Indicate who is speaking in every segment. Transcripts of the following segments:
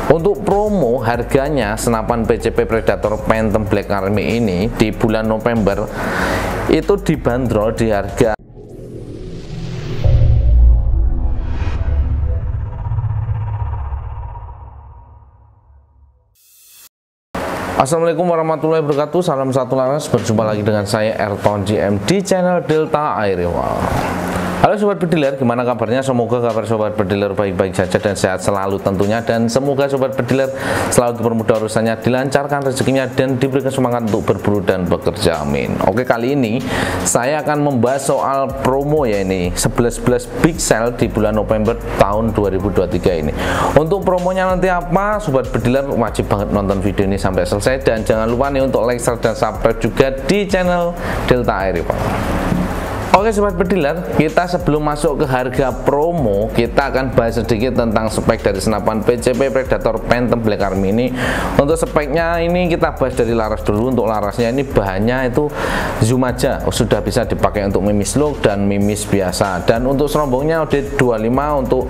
Speaker 1: Untuk promo harganya senapan PCP Predator Phantom Black Army ini di bulan November itu dibanderol di harga Assalamualaikum warahmatullahi wabarakatuh. Salam satu laras, berjumpa lagi dengan saya Ayrton GM di channel Delta Airwal. Halo sobat bediler, gimana kabarnya? Semoga kabar sobat bediler baik-baik saja dan sehat selalu tentunya, dan semoga sobat bediler selalu dipermudah urusannya, dilancarkan rezekinya, dan diberikan semangat untuk berburu dan bekerja, amin. Oke, kali ini saya akan membahas soal promo ya, ini 11 big sale di bulan November tahun 2023 ini. Untuk promonya nanti apa, sobat bediler wajib banget nonton video ini sampai selesai, dan jangan lupa nih untuk like, share, dan subscribe juga di channel Delta Airwal. Oke sobat bediler, kita sebelum masuk ke harga promo, kita akan bahas sedikit tentang spek dari senapan PCP Predator Phantom Black Army ini. Untuk speknya ini kita bahas dari laras dulu. Untuk larasnya ini bahannya itu zoom aja, sudah bisa dipakai untuk mimis lock dan mimis biasa. Dan untuk serombongnya OD25, untuk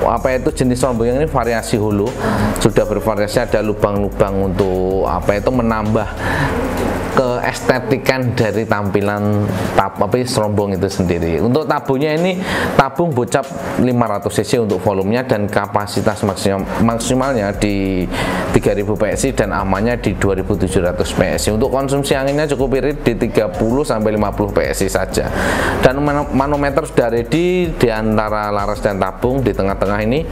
Speaker 1: apa itu jenis serombong yang ini variasi hulu, sudah bervariasi, ada lubang-lubang untuk apa itu menambah keestetikan dari tampilan serombong itu sendiri. Untuk tabungnya ini tabung bocap 500 cc untuk volumenya, dan kapasitas maksimalnya di 3000 PSI dan amannya di 2700 PSI. Untuk konsumsi anginnya cukup irit di 30 sampai 50 PSI saja. Dan manometer sudah ready di antara laras dan tabung. Di tengah-tengah ini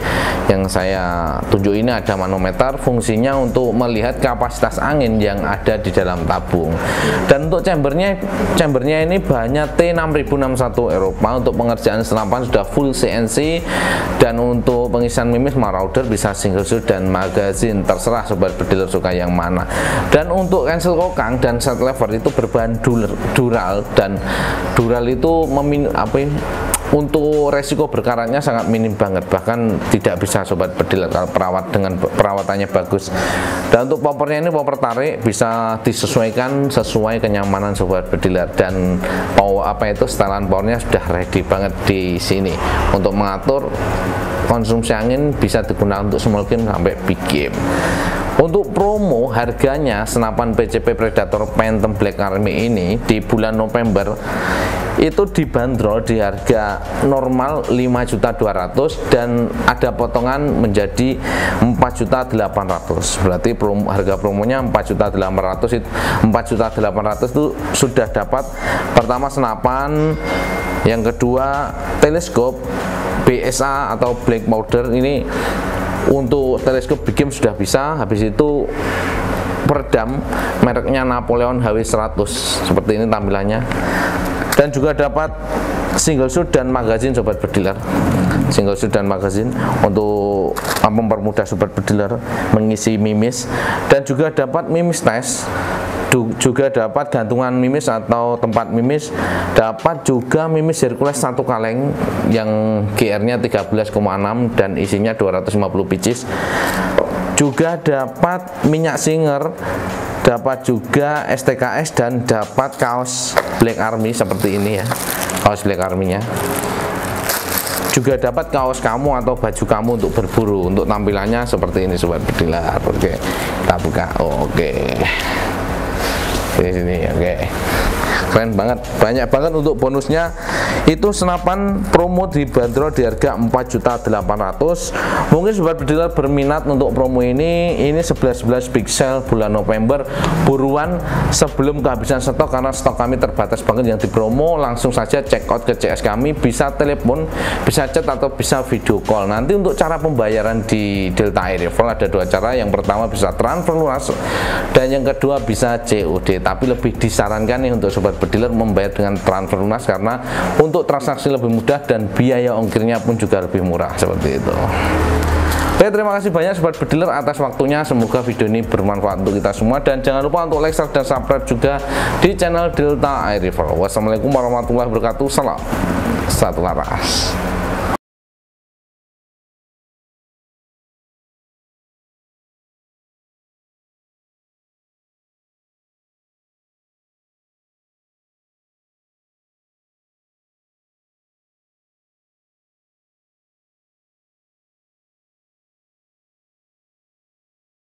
Speaker 1: yang saya tunjuk ini ada manometer, fungsinya untuk melihat kapasitas angin yang ada di dalam tabung. Dan untuk chambernya ini bahannya T6061 Eropa. Untuk pengerjaan senapan sudah full CNC, dan untuk pengisian mimis marauder bisa single shot dan magazine, terserah sobat bediler suka yang mana. Dan untuk cancel kokang dan set lever itu berbahan dural, dan dural itu untuk resiko berkaratnya sangat minim banget, bahkan tidak bisa sobat bediler kalau dengan perawatannya bagus. Dan untuk poppernya ini popper tarik, bisa disesuaikan sesuai kenyamanan sobat bediler, dan setelan powernya sudah ready banget di sini untuk mengatur konsumsi angin, bisa digunakan untuk small game sampai big game. Untuk promo harganya senapan PCP Predator Phantom Black Army ini di bulan November itu dibanderol di harga normal 5.200.000 dan ada potongan menjadi 4.800.000. Berarti harga promonya 4.800.000 itu sudah dapat pertama senapan, yang kedua teleskop BSA atau black powder. Ini untuk teleskop big game sudah bisa. Habis itu peredam mereknya Napoleon HW100, seperti ini tampilannya. Dan juga dapat single shot dan magazine sobat bediler, single shot dan magazine untuk mempermudah sobat bediler mengisi mimis. Dan juga dapat mimis tes, juga dapat gantungan mimis atau tempat mimis, dapat juga mimis Hercules 1 kaleng yang GR-nya 13,6 dan isinya 250 pieces. Juga dapat minyak singer, dapat juga STKS, dan dapat kaos Black Army seperti ini ya, kaos Black Army-nya. Juga dapat kaos kamu atau baju kamu untuk berburu. Untuk tampilannya seperti ini sobat bediler. Oke, kita buka. Oke, di sini. Oke, keren banget, banyak banget untuk bonusnya. Itu senapan promo dibanderol di harga 4.800.000. Mungkin sobat bediler berminat untuk promo ini 11 big sale bulan November. Buruan sebelum kehabisan stok, karena stok kami terbatas banget yang dipromo. Langsung saja check out ke CS kami, bisa telepon, bisa chat, atau bisa video call. Nanti untuk cara pembayaran di Delta Airwal ada dua cara. Yang pertama bisa transfer lunas, dan yang kedua bisa COD. Tapi lebih disarankan nih untuk sobat bediler membayar dengan transfer lunas, karena untuk transaksi lebih mudah dan biaya ongkirnya pun juga lebih murah, seperti itu. Oke, terima kasih banyak sobat bediler atas waktunya. Semoga video ini bermanfaat untuk kita semua, dan jangan lupa untuk like, share, dan subscribe juga di channel Delta Airwal. Wassalamualaikum warahmatullahi wabarakatuh. Salam satu laras.